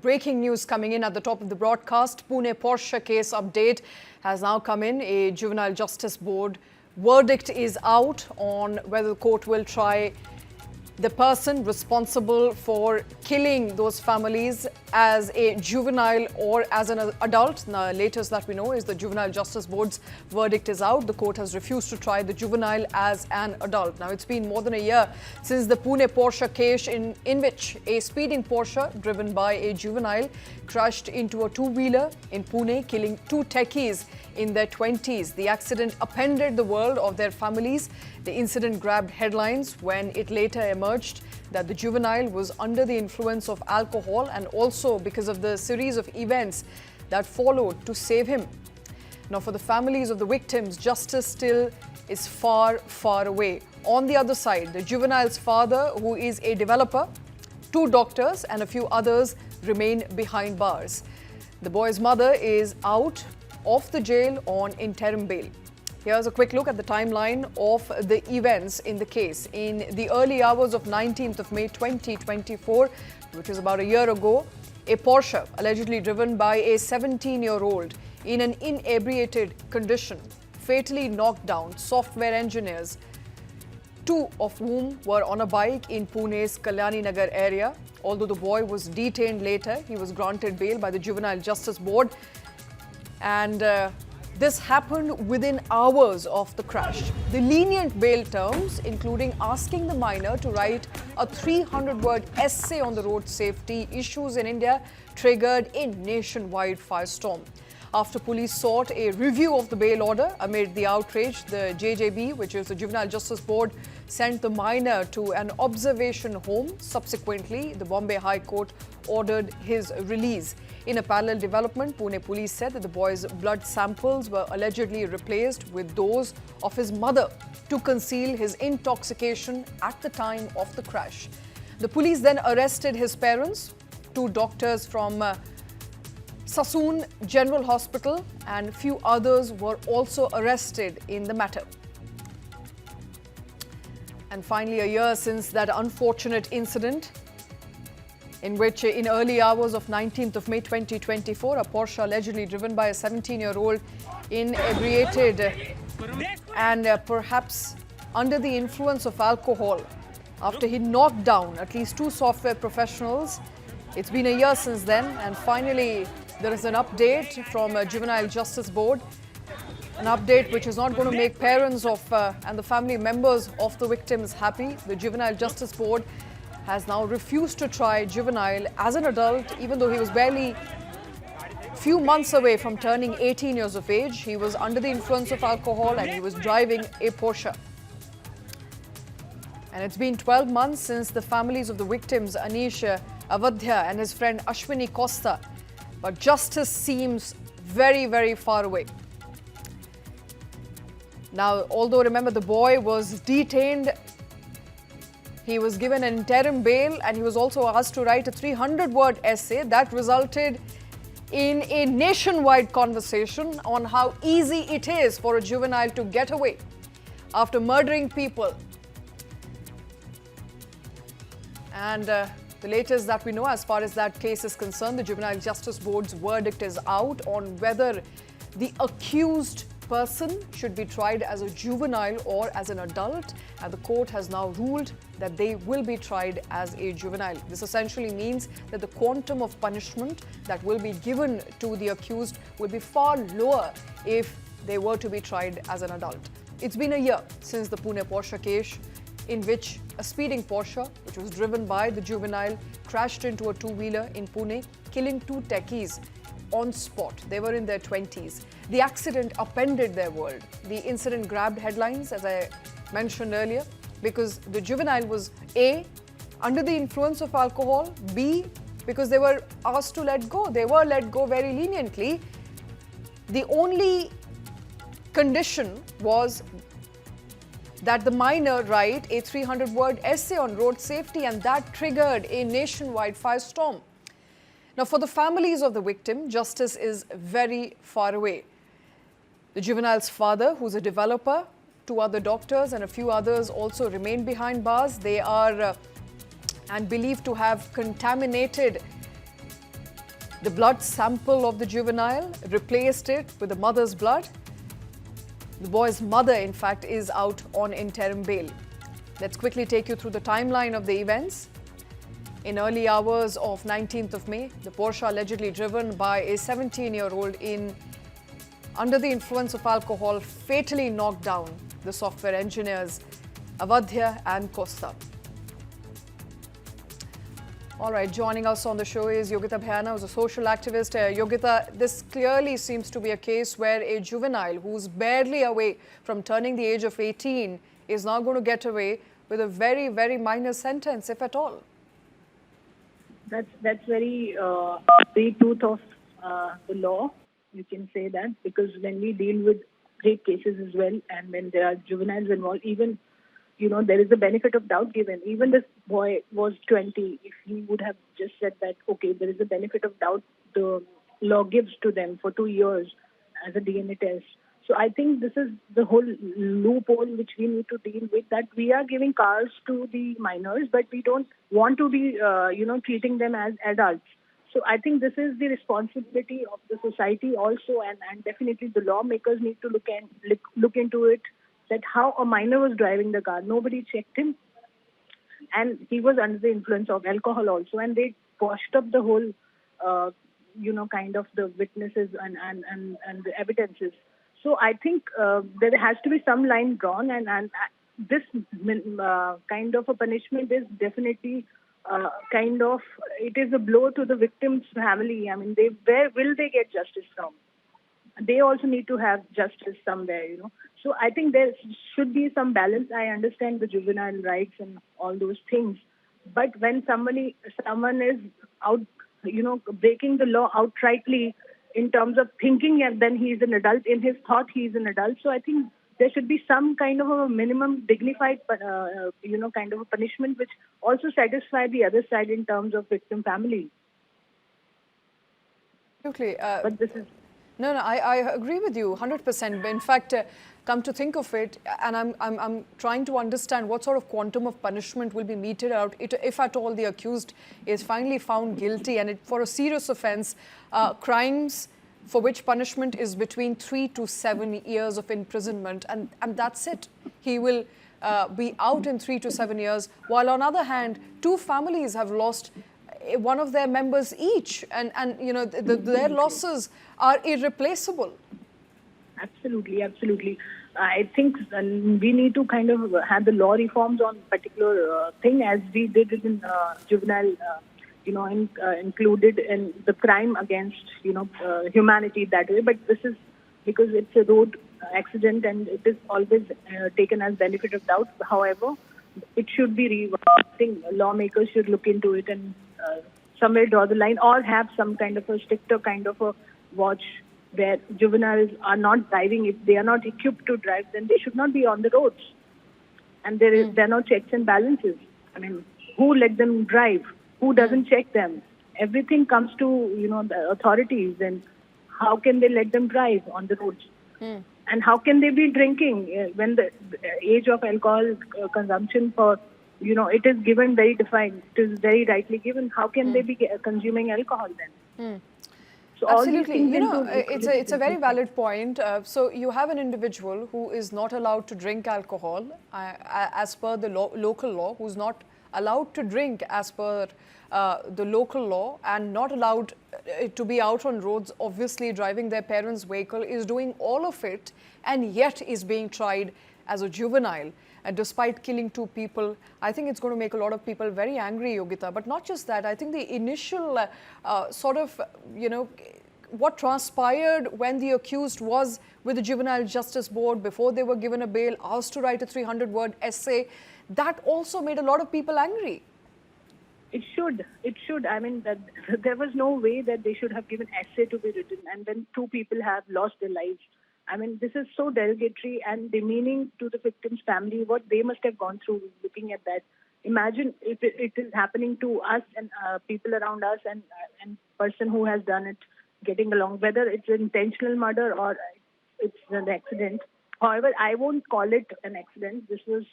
Breaking news coming in at the top of the broadcast. Pune Porsche case update has now come in. A Juvenile Justice Board verdict is out on whether the court will try the person responsible for killing those families as a juvenile or as an adult. The latest that we know is the Juvenile Justice Board's verdict is out. The court has refused to try the juvenile as an adult. Now, it's been more than a year since the Pune Porsche case in which a speeding Porsche driven by a juvenile crashed into a two-wheeler in Pune, killing two techies in their 20s. The accident upended the world of their families. The incident grabbed headlines when it later emerged that the juvenile was under the influence of alcohol and also because of the series of events that followed to save him. Now, for the families of the victims, justice still is far, far away. On the other side, the juvenile's father, who is a developer, two doctors and a few others remain behind bars. The boy's mother is out of the jail on interim bail. Here's a quick look at the timeline of the events in the case. In the early hours of 19th of May 2024, which is about a year ago, a Porsche allegedly driven by a 17-year-old in an inebriated condition fatally knocked down software engineers, two of whom were on a bike in Pune's Kalyani Nagar area. Although the boy was detained later, he was granted bail by the Juvenile Justice Board. And this happened within hours of the crash. The lenient bail terms, including asking the minor to write a 300-word essay on the road safety issues in India, triggered a nationwide firestorm. After police sought a review of the bail order amid the outrage, the JJB, which is the Juvenile Justice Board, sent the minor to an observation home. Subsequently, the Bombay High Court ordered his release. In a parallel development, Pune police said that the boy's blood samples were allegedly replaced with those of his mother to conceal his intoxication at the time of the crash. The police then arrested his parents, two doctors from Sassoon General Hospital, and few others were also arrested in the matter. And finally, a year since that unfortunate incident in which in early hours of 19th of May 2024, a Porsche allegedly driven by a 17-year-old inebriated and perhaps under the influence of alcohol after he knocked down at least two software professionals. It's been a year since then, and finally there is an update from Juvenile Justice Board, an update which is not going to make parents of and the family members of the victims happy. The Juvenile Justice Board has now refused to try juvenile as an adult, even though he was barely few months away from turning 18 years of age. He was under the influence of alcohol and he was driving a Porsche. And it's been 12 months since the families of the victims, Anish Avadhya and his friend Ashwini Costa, but justice seems very, very far away. Now, although remember the boy was detained, he was given an interim bail and he was also asked to write a 300-word essay that resulted in a nationwide conversation on how easy it is for a juvenile to get away after murdering people. And the latest that we know as far as that case is concerned, the Juvenile Justice Board's verdict is out on whether the accused person should be tried as a juvenile or as an adult, and the court has now ruled that they will be tried as a juvenile. This essentially means that the quantum of punishment that will be given to the accused will be far lower if they were to be tried as an adult. It's been a year since the Pune Porsche case in which a speeding Porsche, which was driven by the juvenile, crashed into a two-wheeler in Pune, killing two techies on spot. They were in their 20s. The accident upended their world. The incident grabbed headlines, as I mentioned earlier, because the juvenile was A, under the influence of alcohol, B, because they were asked to let go. They were let go very leniently. The only condition was that the minor write a 300-word essay on road safety, and that triggered a nationwide firestorm. Now, for the families of the victim, justice is very far away. The juvenile's father, who's a developer, two other doctors and a few others also remain behind bars. They are and believed to have contaminated The blood sample of the juvenile replaced it with the mother's blood. The boy's mother, in fact, is out on interim bail. Let's quickly take you through the timeline of the events. In early hours of 19th of May, the Porsche allegedly driven by a 17-year-old under the influence of alcohol fatally knocked down the software engineers Avadhya and Costa. All right, joining us on the show is Yogita Bhayana, who's a social activist. Yogita, this clearly seems to be a case where a juvenile who's barely away from turning the age of 18 is now going to get away with a very, very minor sentence, if at all. That's very the truth of the law. You can say that, because when we deal with rape cases as well, and when there are juveniles involved, even there is a benefit of doubt given. Even this boy was 20. If he would have just said that, okay, there is a benefit of doubt, the law gives to them for 2 years as a DNA test. So I think this is the whole loophole which we need to deal with, that we are giving cars to the minors, but we don't want to be, treating them as adults. So I think this is the responsibility of the society also, and definitely the lawmakers need to look into it, that how a minor was driving the car. Nobody checked him, and he was under the influence of alcohol also, and they washed up the whole, kind of the witnesses and the evidences. So I think there has to be some line drawn, and this kind of a punishment is definitely it is a blow to the victim's family. I mean, where will they get justice from? They also need to have justice somewhere, So I think there should be some balance. I understand the juvenile rights and all those things, but when someone is out, breaking the law outrightly in terms of thinking, and then he is an adult, in his thought he is an adult. So I think there should be some kind of a minimum dignified, kind of a punishment which also satisfy the other side in terms of victim family. Absolutely. But this is... No, I agree with you 100%. In fact, come to think of it, and I'm trying to understand what sort of quantum of punishment will be meted out if at all the accused is finally found guilty, and for a serious offence, crimes for which punishment is between 3 to 7 years of imprisonment, and that's it. He will be out in 3 to 7 years, while on the other hand, 2 families have lost one of their members each, and their losses are irreplaceable. Absolutely. I think we need to kind of have the law reforms on particular thing, as we did it in juvenile, included in the crime against, humanity that way. But this is because it's a road accident, and it is always taken as benefit of doubt. However, it should be reworked. I think lawmakers should look into it and somewhere draw the line, or have some kind of a stricter kind of a watch where juveniles are not driving. If they are not equipped to drive, then they should not be on the roads. And there are no checks and balances. I mean, who let them drive? Who doesn't check them? Everything comes to, the authorities. And how can they let them drive on the roads? And how can they be drinking when the age of alcohol consumption for, it is given very defined. It is very rightly given. How can they be consuming alcohol then? So absolutely, it's a very valid point. So you have an individual who is not allowed to drink alcohol as per the local law, who's not allowed to drink as per the local law, and not allowed to be out on roads, obviously driving their parents' vehicle, is doing all of it, and yet is being tried as a juvenile. And despite killing 2 people, I think it's going to make a lot of people very angry, Yogita. But not just that, I think the initial what transpired when the accused was with the Juvenile Justice Board before they were given a bail, asked to write a 300-word essay, that also made a lot of people angry. It should. I mean, there was no way that they should have given essay to be written, and then 2 people have lost their lives. I mean, this is so derogatory and demeaning to the victim's family, what they must have gone through looking at that. Imagine if it is happening to us and people around us, and person who has done it getting along, whether it's intentional murder or it's an accident. However, I won't call it an accident. This was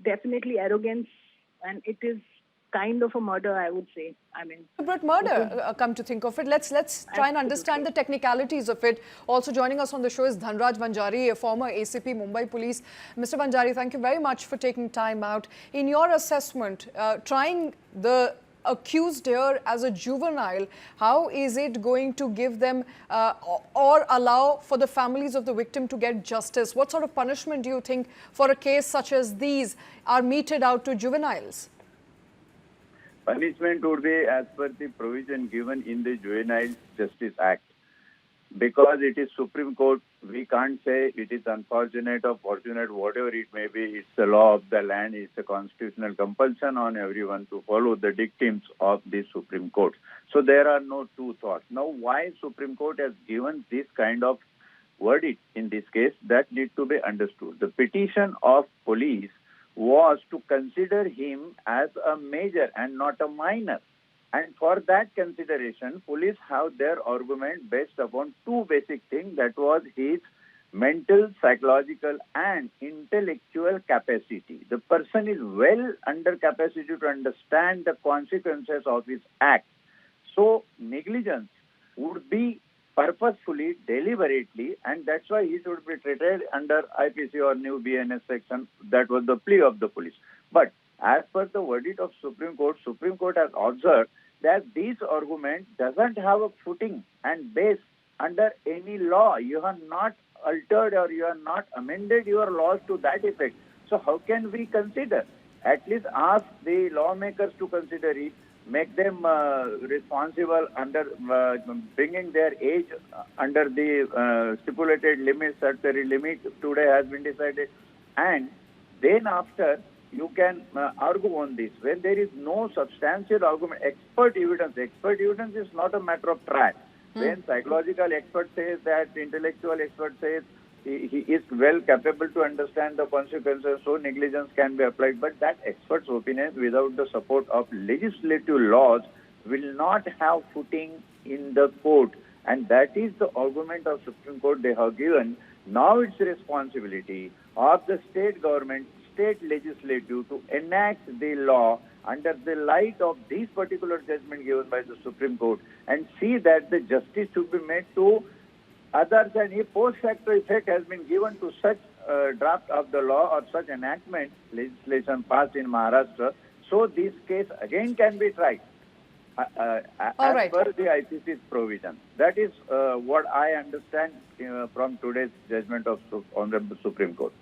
definitely arrogance, and it is kind of a murder, I would say. I mean, Deliberate murder, come to think of it. Let's try and understand the technicalities of it. Also joining us on the show is Dhanraj Banjari, a former ACP Mumbai Police. Mr. Banjari, thank you very much for taking time out. In your assessment, trying the accused here as a juvenile, how is it going to give them or allow for the families of the victim to get justice? What sort of punishment do you think for a case such as these are meted out to juveniles? Punishment would be as per the provision given in the Juvenile Justice Act. Because it is Supreme Court, we can't say it is unfortunate or fortunate, whatever it may be. It's the law of the land. It's a constitutional compulsion on everyone to follow the dictates of the Supreme Court. So there are no two thoughts. Now, why Supreme Court has given this kind of verdict in this case, that need to be understood. The petition of police was to consider him as a major and not a minor. And for that consideration, police have their argument based upon two basic things. That was his mental, psychological and intellectual capacity. The person is well under capacity to understand the consequences of his act. So negligence would be purposefully, deliberately, and that's why he should be treated under IPC or new BNS section. That was the plea of the police. But as per the verdict of Supreme Court has observed that this argument doesn't have a footing and base under any law. You have not altered or you have not amended your laws to that effect. So how can we consider? At least ask the lawmakers to consider it, make them responsible under bringing their age under the stipulated limits. Certain limit today has been decided, and then after you can argue on this. When there is no substantial argument, expert evidence is not a matter of trial. When psychological expert says that, intellectual expert says he is well capable to understand the consequences, so negligence can be applied. But that expert's opinion, without the support of legislative laws, will not have footing in the court. And that is the argument of Supreme Court they have given. Now it's the responsibility of the state government, state legislative to enact the law under the light of this particular judgment given by the Supreme Court and see that the justice should be made to others, and a post-facto effect has been given to such draft of the law or such enactment legislation passed in Maharashtra. So this case again can be tried as per the ICC's provision. That is what I understand from today's judgment of Honorable Supreme Court.